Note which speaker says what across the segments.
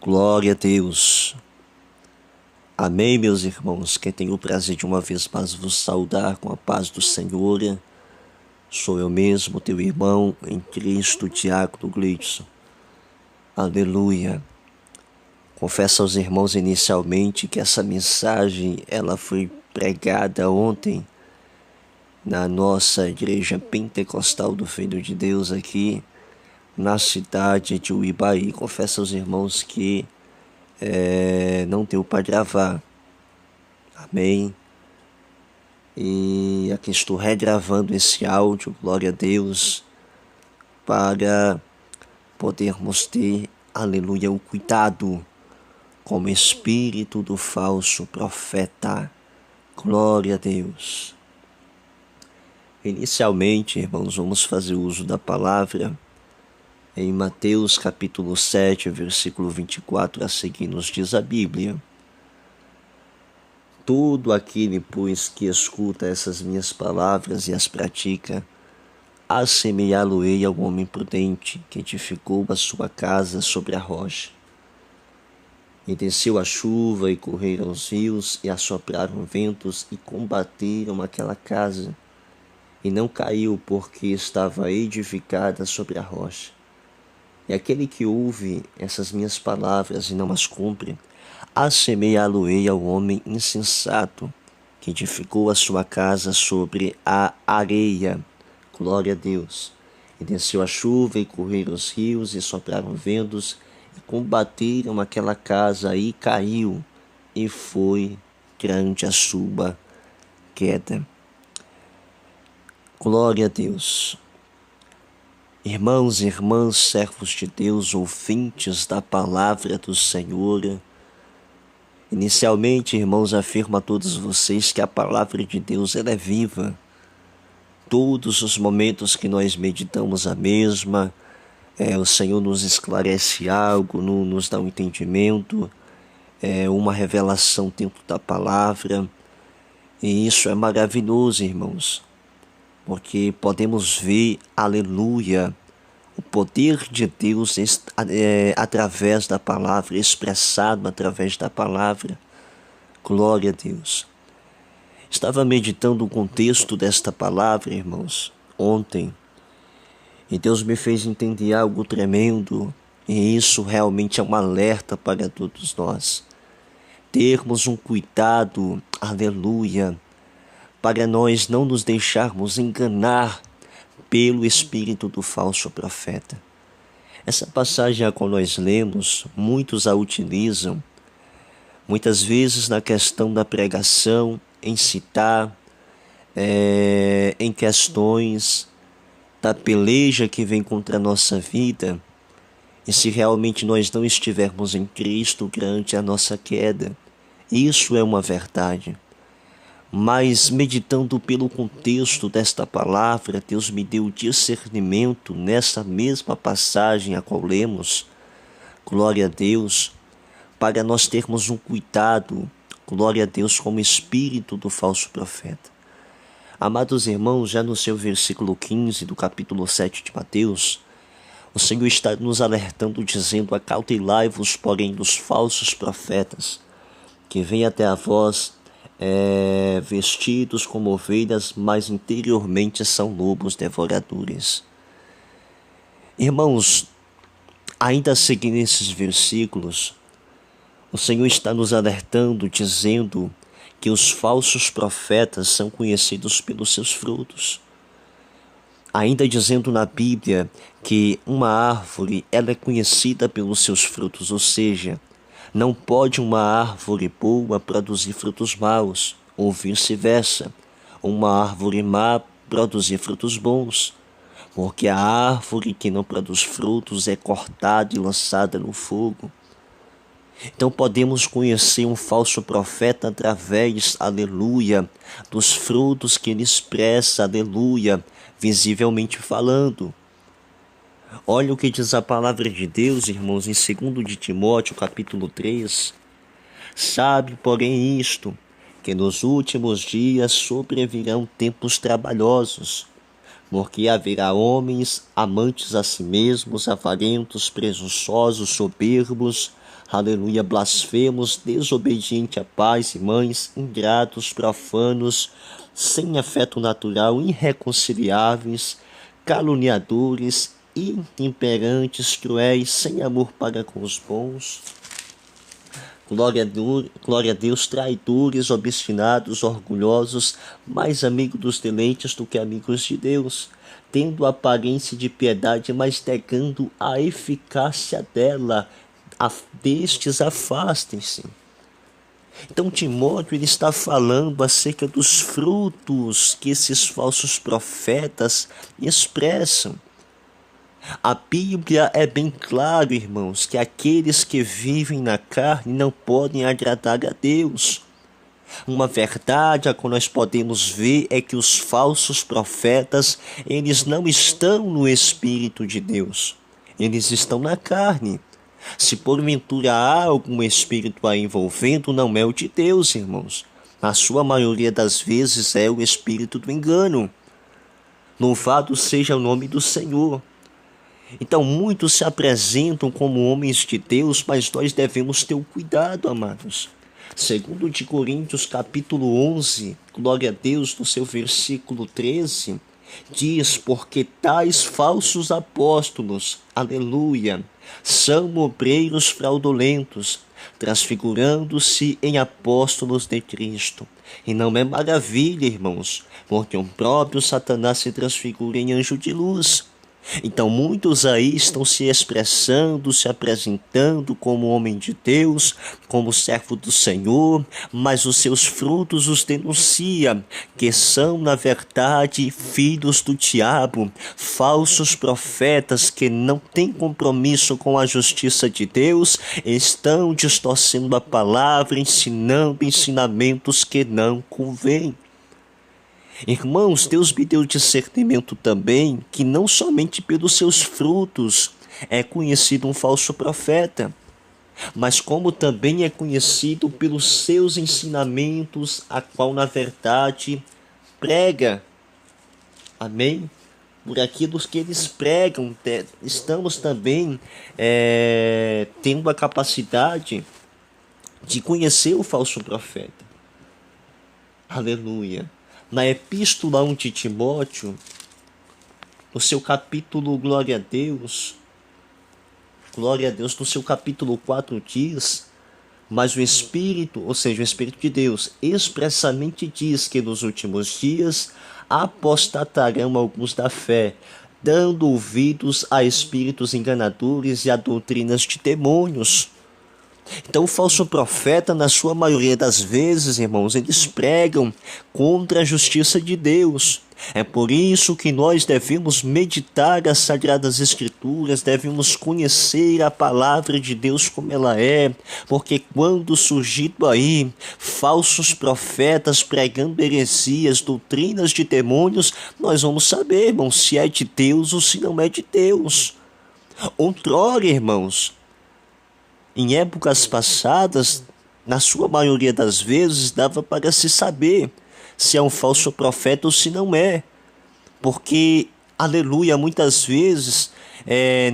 Speaker 1: Glória a Deus. Amém, meus irmãos, que tenho o prazer de uma vez mais vos saudar com a paz do Senhor. Sou eu mesmo, teu irmão em Cristo, Diácono Gleidson. Aleluia. Confesso aos irmãos inicialmente que essa mensagem ela foi pregada ontem na nossa igreja pentecostal do Filho de Deus aqui na cidade de Uibaí. Confesso aos irmãos que não deu para gravar. Amém. E aqui estou regravando esse áudio, glória a Deus, para podermos ter, aleluia, o cuidado com o espírito do falso profeta. Glória a Deus. Inicialmente, irmãos, vamos fazer uso da palavra em Mateus capítulo 7, versículo 24 a seguir, nos diz a Bíblia: todo aquele, pois, que escuta essas minhas palavras e as pratica, assemelhá-lo-ei ao homem prudente que edificou a sua casa sobre a rocha. E desceu a chuva, e correram os rios, e assopraram ventos, e combateram aquela casa, e não caiu, porque estava edificada sobre a rocha. E aquele que ouve essas minhas palavras e não as cumpre, assemelhá-lo-ei ao homem insensato, que edificou a sua casa sobre a areia. Glória a Deus. E desceu a chuva, e correram os rios, e sopraram ventos, e combateram aquela casa, e caiu, e foi grande a sua queda. Glória a Deus. Irmãos e irmãs, servos de Deus, ouvintes da palavra do Senhor, inicialmente, irmãos, afirmo a todos vocês que a palavra de Deus ela é viva. Todos os momentos que nós meditamos a mesma, o Senhor nos esclarece algo, nos dá um entendimento, uma revelação dentro da palavra. E isso é maravilhoso, irmãos, porque podemos ver, aleluia, o poder de Deus através da palavra, expressado através da palavra. Glória a Deus. Estava meditando o contexto desta palavra, irmãos, ontem, e Deus me fez entender algo tremendo, e isso realmente é um alerta para todos nós. Termos um cuidado, aleluia, para nós não nos deixarmos enganar pelo espírito do falso profeta. Essa passagem a qual nós lemos, muitos a utilizam, muitas vezes na questão da pregação, em citar, em questões da peleja que vem contra a nossa vida, e se realmente nós não estivermos em Cristo, grande a nossa queda. Isso é uma verdade. Mas meditando pelo contexto desta palavra, Deus me deu discernimento nessa mesma passagem a qual lemos, glória a Deus, para nós termos um cuidado, glória a Deus, com o espírito do falso profeta. Amados irmãos, já no seu versículo 15 do capítulo 7 de Mateus, o Senhor está nos alertando, dizendo: acautelai-vos, porém, dos falsos profetas, que vêm até a vós, vestidos como ovelhas, mas interiormente são lobos devoradores. Irmãos, ainda seguindo esses versículos, o Senhor está nos alertando, dizendo que os falsos profetas são conhecidos pelos seus frutos. Ainda dizendo na Bíblia que uma árvore ela é conhecida pelos seus frutos, ou seja, não pode uma árvore boa produzir frutos maus, ou vice-versa, uma árvore má produzir frutos bons, porque a árvore que não produz frutos é cortada e lançada no fogo. Então podemos conhecer um falso profeta através, aleluia, dos frutos que ele expressa, aleluia, visivelmente falando. Olha o que diz a palavra de Deus, irmãos, em 2 de Timóteo, capítulo 3. Sabe, porém, isto, que nos últimos dias sobrevirão tempos trabalhosos, Porque haverá homens amantes a si mesmos, avarentos, presunçosos, soberbos, aleluia, blasfemos, desobedientes a pais e mães, ingratos, profanos, sem afeto natural, irreconciliáveis, caluniadores, intemperantes, cruéis, sem amor para com os bons. Glória a Deus, traidores, obstinados, orgulhosos, mais amigos dos deleites do que amigos de Deus, tendo aparência de piedade, mas negando a eficácia dela. Destes afastem-se. Então Timóteo ele está falando acerca dos frutos que esses falsos profetas expressam. A Bíblia é bem claro, irmãos, que aqueles que vivem na carne não podem agradar a Deus. Uma verdade a qual nós podemos ver é que os falsos profetas, eles não estão no Espírito de Deus. Eles estão na carne. Se porventura há algum espírito aí envolvendo, não é o de Deus, irmãos. Na sua maioria das vezes é o espírito do engano. Louvado seja o nome do Senhor. Então muitos se apresentam como homens de Deus, mas nós devemos ter o cuidado, amados. Segundo de Coríntios capítulo 11, glória a Deus, no seu versículo 13, diz, porque tais falsos apóstolos, aleluia, são obreiros fraudulentos, transfigurando-se em apóstolos de Cristo. E não é maravilha, irmãos, porque o próprio Satanás se transfigura em anjo de luz. Então muitos aí estão se expressando, se apresentando como homem de Deus, como servo do Senhor, mas os seus frutos os denunciam, que são na verdade filhos do diabo, falsos profetas que não têm compromisso com a justiça de Deus, estão distorcendo a palavra, ensinando ensinamentos que não convêm. Irmãos, Deus me deu discernimento também que não somente pelos seus frutos é conhecido um falso profeta, mas como também é conhecido pelos seus ensinamentos, a qual na verdade prega. Amém? Por aquilo que eles pregam, estamos também tendo a capacidade de conhecer o falso profeta. Aleluia. Na epístola 1 de Timóteo, no seu capítulo, glória a Deus, no seu capítulo 4 diz, mas o Espírito, ou seja, o Espírito de Deus, expressamente diz que nos últimos dias apostatarão alguns da fé, dando ouvidos a espíritos enganadores e a doutrinas de demônios. Então o falso profeta, na sua maioria das vezes, irmãos, eles pregam contra a justiça de Deus. É por isso que nós devemos meditar as Sagradas Escrituras, devemos conhecer a palavra de Deus como ela é, porque quando surgido aí falsos profetas pregando heresias, doutrinas de demônios, nós vamos saber, irmãos, se é de Deus ou se não é de Deus. Outrora, irmãos, em épocas passadas, na sua maioria das vezes, dava para se saber se é um falso profeta ou se não é. Porque, aleluia, muitas vezes,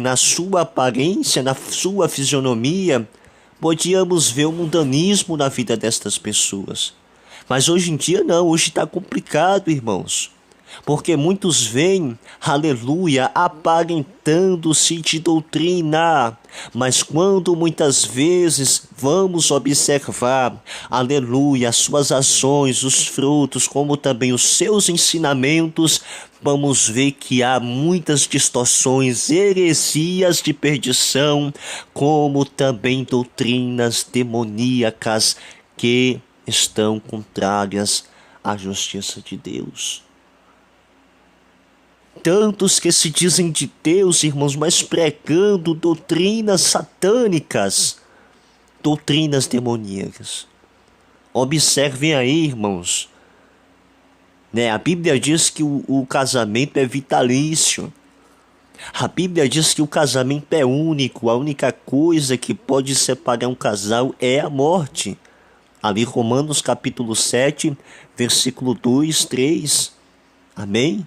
Speaker 1: na sua aparência, na sua fisionomia, podíamos ver o mundanismo na vida destas pessoas. Mas hoje em dia não, hoje está complicado, irmãos. Porque muitos vêm, aleluia, aparentando-se de doutrina, mas quando muitas vezes vamos observar, aleluia, as suas ações, os frutos, como também os seus ensinamentos, vamos ver que há muitas distorções, heresias de perdição, como também doutrinas demoníacas que estão contrárias à justiça de Deus. Tantos que se dizem de Deus, irmãos, mas pregando doutrinas satânicas, doutrinas demoníacas. Observem aí, irmãos. A Bíblia diz que o casamento é vitalício. A Bíblia diz que o casamento é único. A única coisa que pode separar um casal é a morte. Ali Romanos capítulo 7, versículo 2, 3. Amém?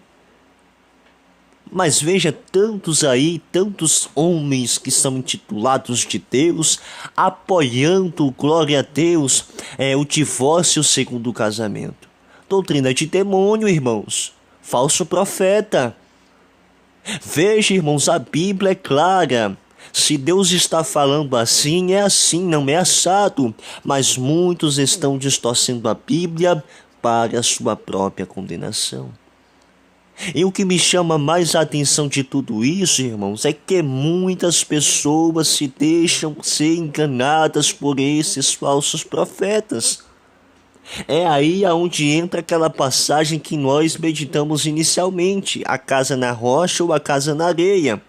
Speaker 1: Mas veja tantos aí, tantos homens que são intitulados de Deus, apoiando, glória a Deus, o divórcio segundo o casamento. Doutrina de demônio, irmãos. Falso profeta. Veja, irmãos, a Bíblia é clara. Se Deus está falando assim, é assim, não é assado. Mas muitos estão distorcendo a Bíblia para a sua própria condenação. E o que me chama mais a atenção de tudo isso, irmãos, é que muitas pessoas se deixam ser enganadas por esses falsos profetas. É aí aonde entra aquela passagem que nós meditamos inicialmente, a casa na rocha ou a casa na areia.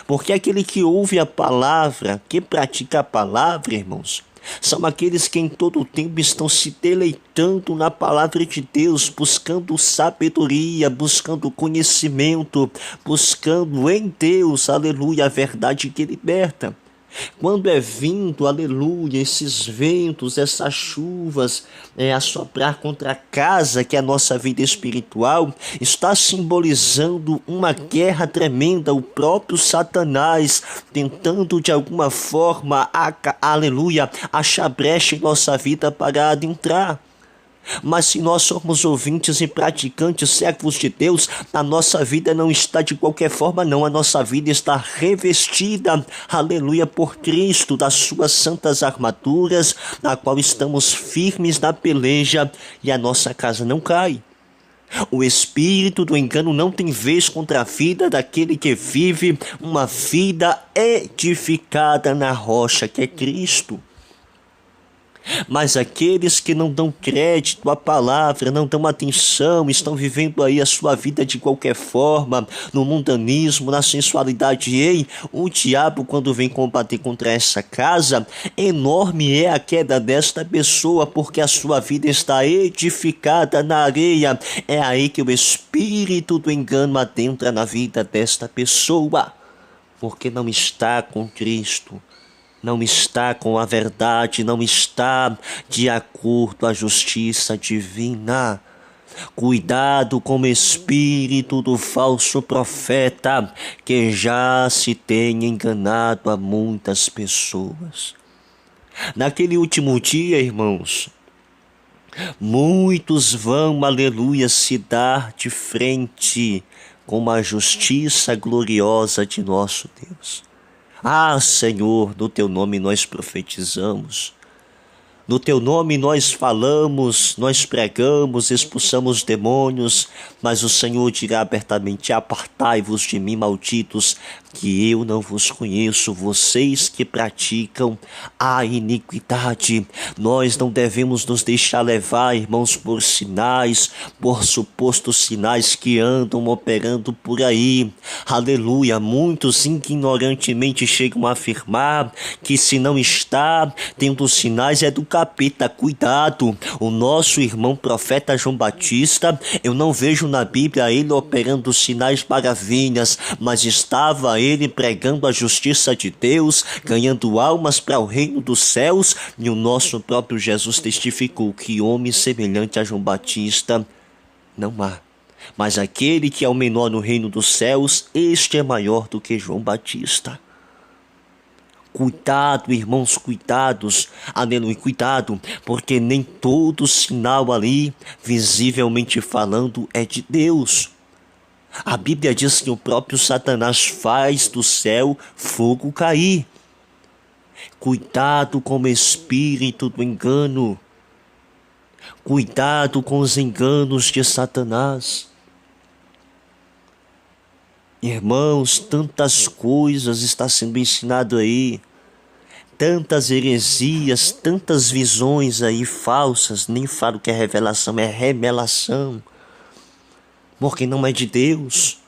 Speaker 1: Porque aquele que ouve a palavra, que pratica a palavra, irmãos, são aqueles que em todo o tempo estão se deleitando na palavra de Deus, buscando sabedoria, buscando conhecimento, buscando em Deus, aleluia, a verdade que liberta. Quando é vindo, aleluia, esses ventos, essas chuvas, a soprar contra a casa que é a nossa vida espiritual, está simbolizando uma guerra tremenda, o próprio Satanás tentando de alguma forma, aleluia, achar brecha em nossa vida para adentrar. Mas se nós somos ouvintes e praticantes servos de Deus, a nossa vida não está de qualquer forma não, a nossa vida está revestida, aleluia, por Cristo, das suas santas armaduras, na qual estamos firmes na peleja e a nossa casa não cai. O espírito do engano não tem vez contra a vida daquele que vive uma vida edificada na rocha que é Cristo. Mas aqueles que não dão crédito à palavra, não dão atenção, estão vivendo aí a sua vida de qualquer forma, no mundanismo, na sensualidade. Ei, o diabo, quando vem combater contra essa casa, enorme é a queda desta pessoa, porque a sua vida está edificada na areia. É aí que o espírito do engano adentra na vida desta pessoa, porque não está com Cristo. Não está com a verdade, não está de acordo à justiça divina. Cuidado com o espírito do falso profeta, que já se tem enganado a muitas pessoas. Naquele último dia, irmãos, muitos vão, aleluia, se dar de frente com a justiça gloriosa de nosso Deus. Ah, Senhor, no Teu nome nós profetizamos, no Teu nome nós falamos, nós pregamos, expulsamos demônios, mas o Senhor dirá abertamente: apartai-vos de mim, malditos, que eu não vos conheço, vocês que praticam a iniquidade. Nós não devemos nos deixar levar, irmãos, por sinais, por supostos sinais que andam operando por aí. Aleluia, muitos ignorantemente chegam a afirmar que se não está tendo sinais é do capeta. Cuidado, o nosso irmão profeta João Batista, eu não vejo na Bíblia ele operando sinais maravilhas, mas estava ele pregando a justiça de Deus, ganhando almas para o reino dos céus, e o nosso próprio Jesus testificou que homem semelhante a João Batista não há. Mas aquele que é o menor no reino dos céus, este é maior do que João Batista. Cuidado, irmãos, cuidados, aleluia, cuidado, porque nem todo sinal ali, visivelmente falando, é de Deus. A Bíblia diz que o próprio Satanás faz do céu fogo cair. Cuidado com o espírito do engano. Cuidado com os enganos de Satanás. Irmãos, tantas coisas está sendo ensinado aí. Tantas heresias, tantas visões aí falsas. Nem falo que é revelação, é remelação. Porque não é de Deus.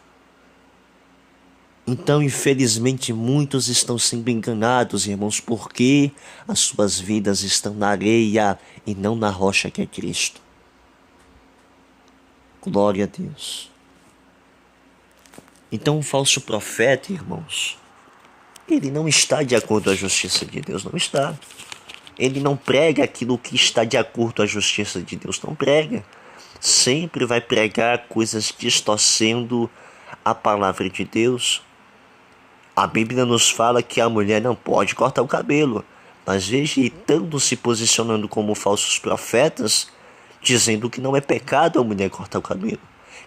Speaker 1: Então, infelizmente, muitos estão sendo enganados, irmãos, porque as suas vidas estão na areia e não na rocha que é Cristo. Glória a Deus. Então, o falso profeta, irmãos, ele não está de acordo à justiça de Deus, não está. Ele não prega aquilo que está de acordo à justiça de Deus, não prega. Sempre vai pregar coisas distorcendo a palavra de Deus. A Bíblia nos fala que a mulher não pode cortar o cabelo, mas veja, estando se posicionando como falsos profetas, dizendo que não é pecado a mulher cortar o cabelo,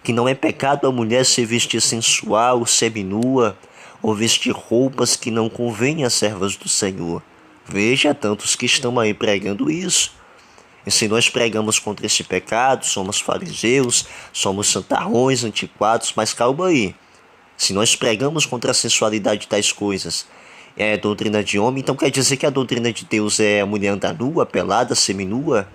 Speaker 1: que não é pecado a mulher se vestir sensual, seminua, ou vestir roupas que não convêm às servas do Senhor. Veja tantos que estão aí pregando isso. E se nós pregamos contra esse pecado, somos fariseus, somos santarrões, antiquados, mas calma aí. Se nós pregamos contra a sensualidade das coisas, é doutrina de homem, então quer dizer que a doutrina de Deus é a mulher andar nua, pelada, seminua,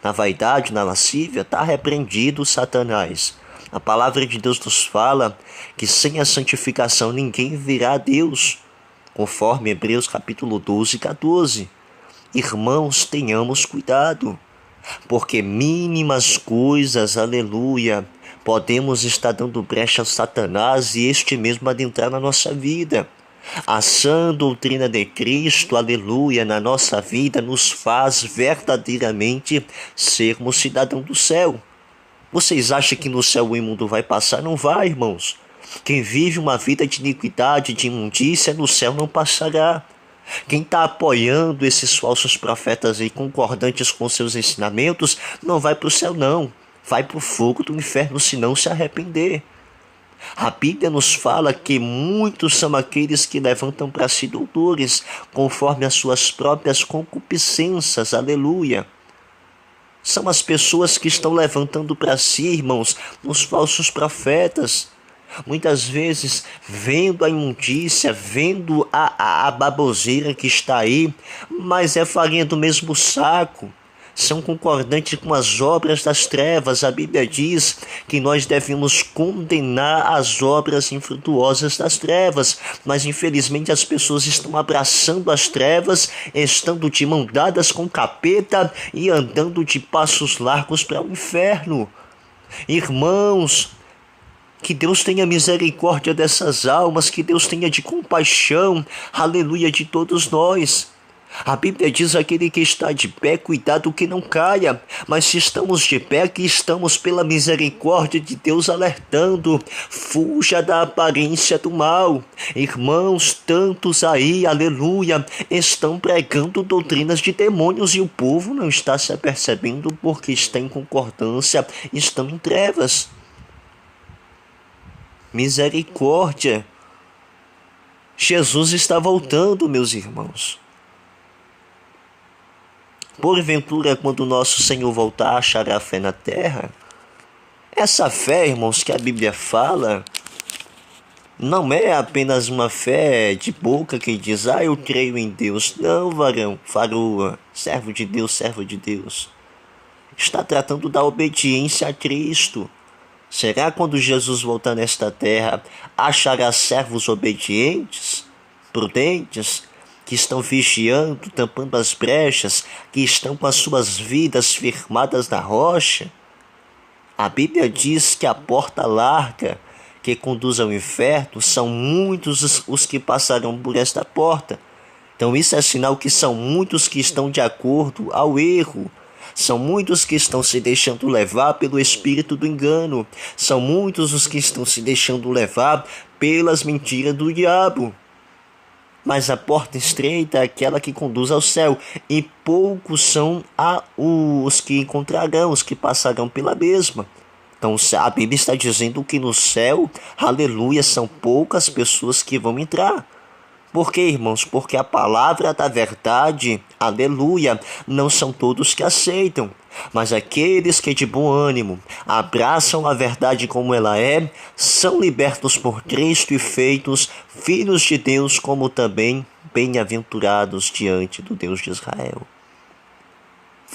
Speaker 1: na vaidade, na lascívia? Está repreendido, Satanás. A palavra de Deus nos fala que sem a santificação ninguém virá a Deus, conforme Hebreus capítulo 12 e 14. Irmãos, tenhamos cuidado, porque mínimas coisas, aleluia, podemos estar dando brecha a Satanás e este mesmo adentrar na nossa vida. A sã doutrina de Cristo, aleluia, na nossa vida nos faz verdadeiramente sermos cidadãos do céu. Vocês acham que no céu o imundo vai passar? Não vai, irmãos. Quem vive uma vida de iniquidade, de imundícia, no céu não passará. Quem está apoiando esses falsos profetas aí, concordantes com seus ensinamentos, não vai para o céu não. Vai para o fogo do inferno se não se arrepender. A Bíblia nos fala que muitos são aqueles que levantam para si doutores, conforme as suas próprias concupiscências, aleluia. São as pessoas que estão levantando para si, irmãos, os falsos profetas. Muitas vezes vendo a imundícia, vendo a baboseira que está aí, mas é farinha do mesmo saco. São concordantes com as obras das trevas. A Bíblia diz que nós devemos condenar as obras infrutuosas das trevas, mas infelizmente as pessoas estão abraçando as trevas, estando de mão dadas com o capeta e andando de passos largos para o inferno. Irmãos, que Deus tenha misericórdia dessas almas, que Deus tenha de compaixão, aleluia, de todos nós. A Bíblia diz: aquele que está de pé, cuidado que não caia. Mas se estamos de pé, que estamos pela misericórdia de Deus alertando, fuja da aparência do mal. Irmãos, tantos aí, aleluia, estão pregando doutrinas de demônios e o povo não está se apercebendo porque está em concordância, estão em trevas. Misericórdia. Jesus está voltando, meus irmãos. Porventura, quando nosso Senhor voltar, achará fé na terra? Essa fé, irmãos, que a Bíblia fala, não é apenas uma fé de boca que diz: ah, eu creio em Deus. Não, varão, varoa, servo de Deus, servo de Deus. Está tratando da obediência a Cristo. Será quando Jesus voltar nesta terra, achará servos obedientes, prudentes, que estão vigiando, tampando as brechas, que estão com as suas vidas firmadas na rocha? A Bíblia diz que a porta larga que conduz ao inferno, são muitos os que passarão por esta porta. Então isso é sinal que são muitos que estão de acordo ao erro. São muitos que estão se deixando levar pelo espírito do engano. São muitos os que estão se deixando levar pelas mentiras do diabo. Mas a porta estreita é aquela que conduz ao céu, e poucos são os que encontrarão, os que passarão pela mesma. Então a Bíblia está dizendo que no céu, aleluia, são poucas pessoas que vão entrar. Por quê, irmãos? Porque a palavra da verdade, aleluia, não são todos que aceitam. Mas aqueles que de bom ânimo abraçam a verdade como ela é, são libertos por Cristo e feitos filhos de Deus, como também bem-aventurados diante do Deus de Israel.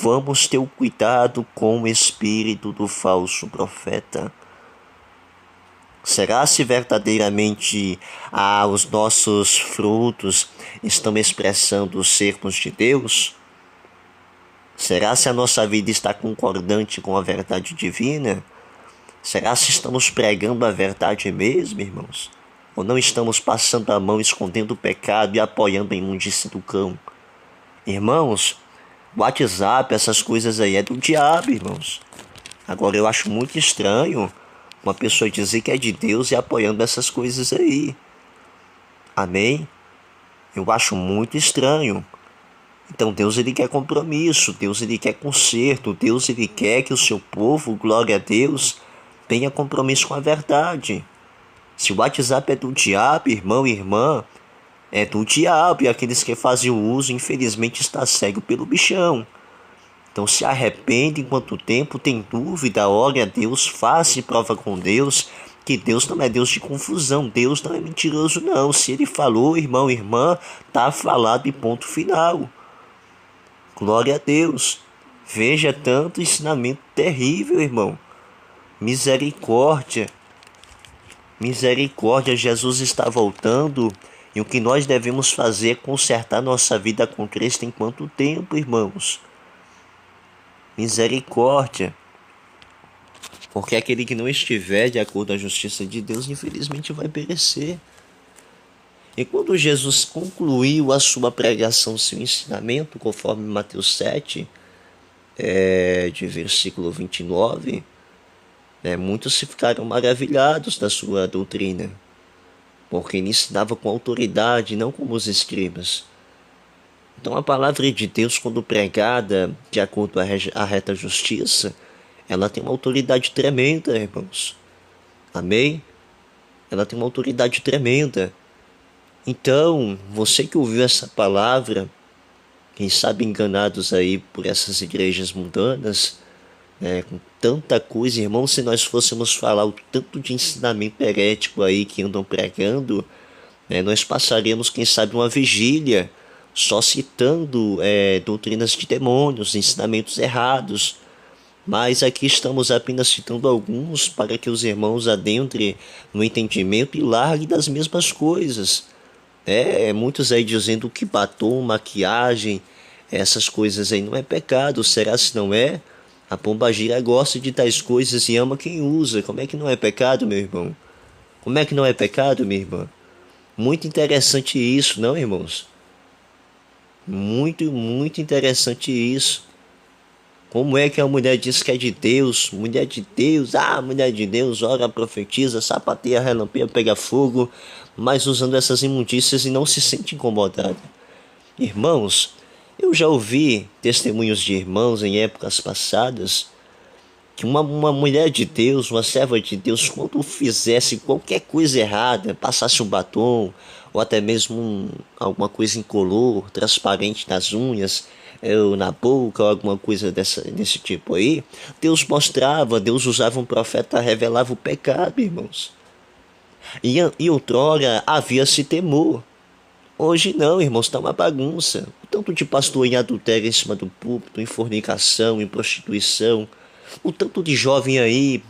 Speaker 1: Vamos ter o cuidado com o espírito do falso profeta. Será se verdadeiramente os nossos frutos estão expressando os sermos de Deus? Será se a nossa vida está concordante com a verdade divina? Será se estamos pregando a verdade mesmo, irmãos? Ou não estamos passando a mão, escondendo o pecado e apoiando a imundície do cão? Irmãos, WhatsApp, essas coisas aí é do diabo, irmãos. Agora eu acho muito estranho uma pessoa dizer que é de Deus e apoiando essas coisas aí. Amém? Eu acho muito estranho. Então Deus ele quer compromisso, Deus ele quer conserto, Deus ele quer que o seu povo, glória a Deus, tenha compromisso com a verdade. Se o WhatsApp é do diabo, irmão e irmã, é do diabo, e aqueles que fazem o uso, infelizmente, está cego pelo bichão. Então se arrepende enquanto tempo tem dúvida, ore a Deus, faça prova com Deus, que Deus não é Deus de confusão, Deus não é mentiroso não. Se ele falou, irmão e irmã, está falado e ponto final. Glória a Deus. Veja tanto ensinamento terrível, irmão. Misericórdia. Misericórdia, Jesus está voltando. E o que nós devemos fazer é consertar nossa vida com Cristo em quanto tempo, irmãos? Misericórdia. Porque aquele que não estiver de acordo com a justiça de Deus, infelizmente vai perecer. E quando Jesus concluiu a sua pregação, seu ensinamento, conforme Mateus 7, de versículo 29, muitos se ficaram maravilhados da sua doutrina, porque ele ensinava com autoridade, não como os escribas. Então a palavra de Deus, quando pregada de acordo com a reta justiça, ela tem uma autoridade tremenda, irmãos. Amém? Ela tem uma autoridade tremenda. Então, você que ouviu essa palavra, quem sabe enganados aí por essas igrejas mundanas, com tanta coisa, irmão, se nós fôssemos falar o tanto de ensinamento herético aí que andam pregando, nós passaríamos, quem sabe, uma vigília só citando doutrinas de demônios, ensinamentos errados. Mas aqui estamos apenas citando alguns para que os irmãos adentrem no entendimento e larguem das mesmas coisas. Muitos aí dizendo que batom, maquiagem, essas coisas aí não é pecado. Será se não é? A pombagira gosta de tais coisas e ama quem usa. Como é que não é pecado, meu irmão? Como é que não é pecado, minha irmã? Muito interessante isso, não, irmãos? Muito, muito interessante isso. Como é que a mulher diz que é de Deus? Mulher de Deus, mulher de Deus, ora, profetiza, sapateia, relampeia, pega fogo, mas usando essas imundícias e não se sente incomodada. Irmãos, eu já ouvi testemunhos de irmãos em épocas passadas que uma mulher de Deus, uma serva de Deus, quando fizesse qualquer coisa errada, passasse um batom, ou até mesmo alguma coisa incolor, transparente nas unhas, ou na boca, ou alguma coisa desse tipo aí, Deus mostrava, Deus usava um profeta, revelava o pecado, irmãos. E outrora havia-se temor. Hoje não, irmãos, está uma bagunça. O tanto de pastor em adultério em cima do púlpito, em fornicação, em prostituição, o tanto de jovem aí,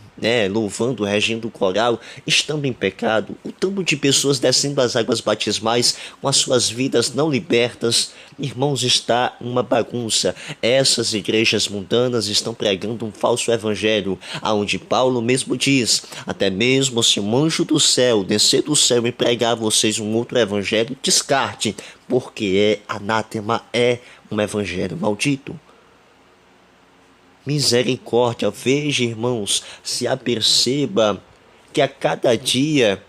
Speaker 1: louvando, regendo o coral, estando em pecado, o tanto de pessoas descendo as águas batismais com as suas vidas não libertas, irmãos, está uma bagunça. Essas igrejas mundanas estão pregando um falso evangelho, aonde Paulo mesmo diz, até mesmo se um anjo do céu descer do céu e pregar a vocês um outro evangelho, descarte, porque anátema, é um evangelho maldito. Misericórdia, veja, irmãos, se aperceba que a cada dia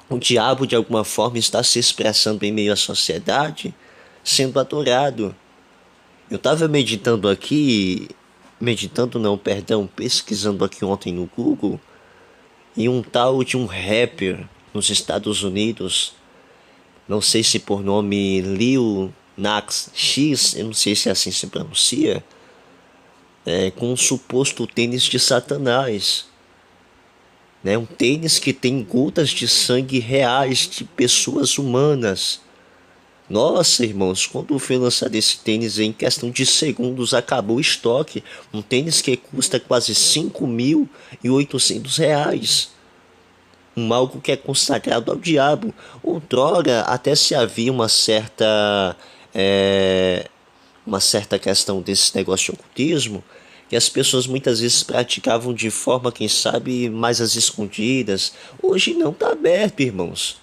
Speaker 1: o diabo de alguma forma está se expressando em meio à sociedade, sendo adorado. Eu estava pesquisando aqui ontem no Google, e um tal de um rapper nos Estados Unidos, não sei se por nome Lil Nas X, eu não sei se assim se pronuncia, com um suposto tênis de Satanás. Um tênis que tem gotas de sangue reais de pessoas humanas. Nossa, irmãos, quando foi lançado esse tênis, em questão de segundos acabou o estoque. Um tênis que custa quase R$ 5.800. Algo que é consagrado ao diabo. Outrora até se havia uma certa questão desse negócio de ocultismo, que as pessoas muitas vezes praticavam de forma, quem sabe, mais às escondidas. Hoje não, está aberto, irmãos.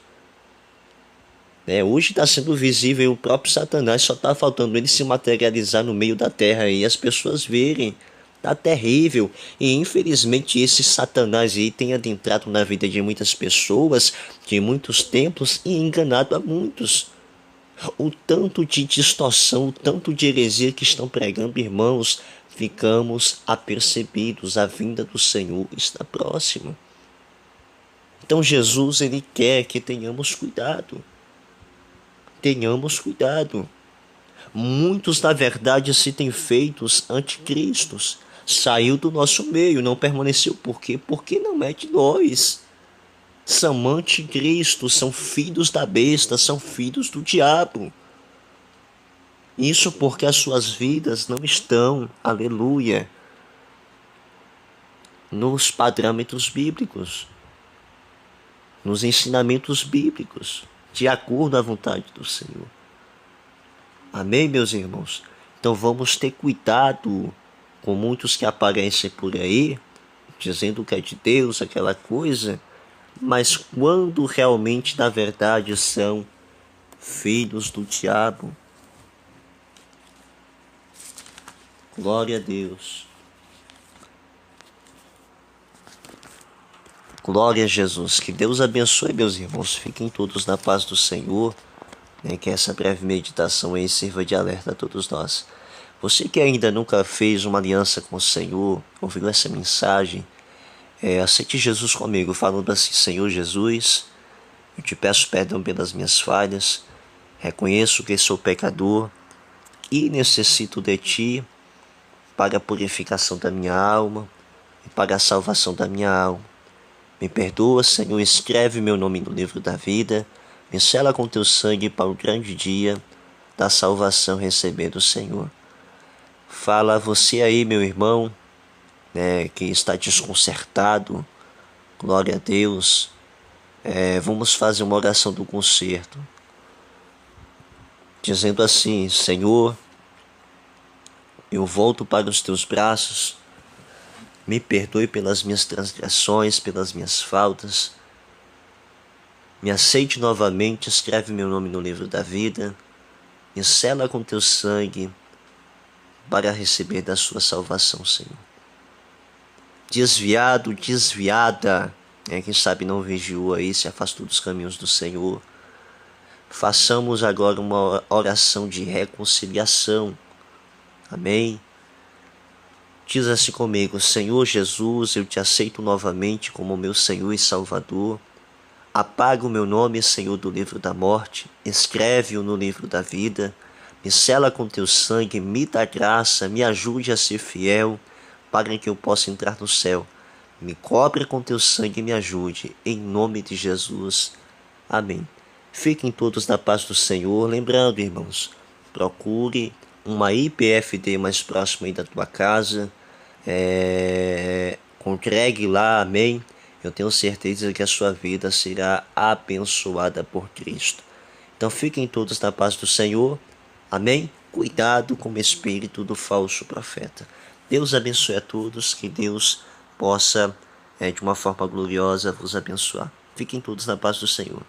Speaker 1: Hoje está sendo visível o próprio Satanás, só está faltando ele se materializar no meio da terra e as pessoas verem. tá terrível. E infelizmente esse Satanás aí tem adentrado na vida de muitas pessoas, de muitos templos e enganado a muitos. O tanto de distorção, o tanto de heresia que estão pregando, irmãos, ficamos apercebidos. A vinda do Senhor está próxima. Então Jesus, ele quer que tenhamos cuidado. Tenhamos cuidado. Muitos, na verdade, se têm feitos anticristos. Saiu do nosso meio, não permaneceu. Por quê? Porque não é de nós. São anticristos, são filhos da besta, são filhos do diabo. Isso porque as suas vidas não estão, aleluia, nos parâmetros bíblicos, nos ensinamentos bíblicos, de acordo à vontade do Senhor. Amém, meus irmãos? Então vamos ter cuidado com muitos que aparecem por aí, dizendo que é de Deus, aquela coisa, mas quando realmente, na verdade, são filhos do diabo. Glória a Deus. Glória a Jesus. Que Deus abençoe, meus irmãos. Fiquem todos na paz do Senhor. Que essa breve meditação aí sirva de alerta a todos nós. Você que ainda nunca fez uma aliança com o Senhor, ouviu essa mensagem, aceite Jesus comigo, falando assim: Senhor Jesus, eu te peço perdão pelas minhas falhas, reconheço que sou pecador e necessito de Ti para a purificação da minha alma e para a salvação da minha alma. Me perdoa, Senhor, escreve meu nome no livro da vida, me sela com Teu sangue para o grande dia da salvação receber do Senhor. Fala a você aí, meu irmão, que está desconcertado, glória a Deus. Vamos fazer uma oração do conserto, dizendo assim: Senhor, eu volto para os Teus braços, me perdoe pelas minhas transgressões, pelas minhas faltas, me aceite novamente, escreve meu nome no livro da vida, me sela com Teu sangue para receber da Sua salvação, Senhor. Desviado, desviada, quem sabe não vigiou aí, se afastou dos caminhos do Senhor. Façamos agora uma oração de reconciliação. Amém? Diz assim comigo: Senhor Jesus, eu te aceito novamente como meu Senhor e Salvador. Apaga o meu nome, Senhor, do livro da morte, escreve-o no livro da vida, me sela com Teu sangue, me dá graça, me ajude a ser fiel, para que eu possa entrar no céu. Me cobre com Teu sangue e me ajude, em nome de Jesus. Amém. Fiquem todos na paz do Senhor. Lembrando, irmãos, procure uma IPFD mais próxima aí da tua casa. Congregue lá, amém. Eu tenho certeza que a sua vida será abençoada por Cristo. Então fiquem todos na paz do Senhor. Amém? Cuidado com o espírito do falso profeta. Deus abençoe a todos. Que Deus possa, de uma forma gloriosa, vos abençoar. Fiquem todos na paz do Senhor.